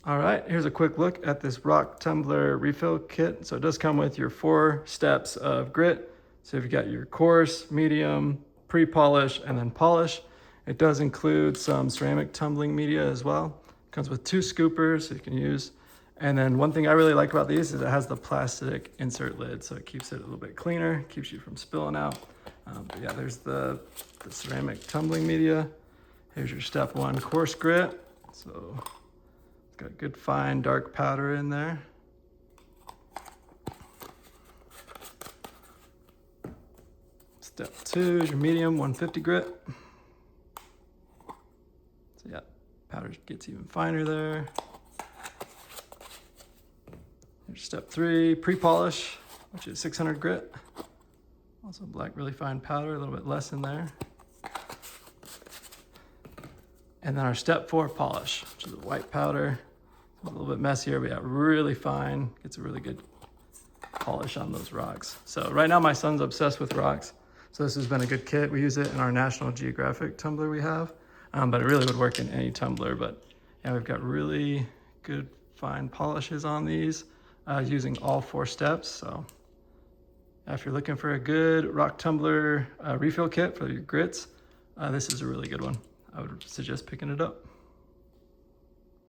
All right, here's a quick look at this Rock Tumbler refill kit. So it does come with your 4 steps of grit. So you've got your coarse, medium, pre-polish, and then polish. It does include some ceramic tumbling media as well. It comes with 2 scoopers so you can use. And then one thing I really like about these is it has the plastic insert lid, so it keeps it a little bit cleaner, keeps you from spilling out. But yeah, there's the ceramic tumbling media. Here's your step 1 coarse grit. So got good fine dark powder in there. Step 2 is your medium 150 grit. So yeah, powder gets even finer there. Here's step 3, pre-polish, which is 600 grit. Also black really fine powder, a little bit less in there. And then our step 4 polish, which is a white powder. A little bit messier, but yeah, really fine. Gets a really good polish on those rocks. So right now my son's obsessed with rocks. So this has been a good kit. We use it in our National Geographic tumbler we have, but it really would work in any tumbler. But yeah, we've got really good fine polishes on these using all 4 steps. So yeah, if you're looking for a good rock tumbler refill kit for your grits, this is a really good one. I would suggest picking it up.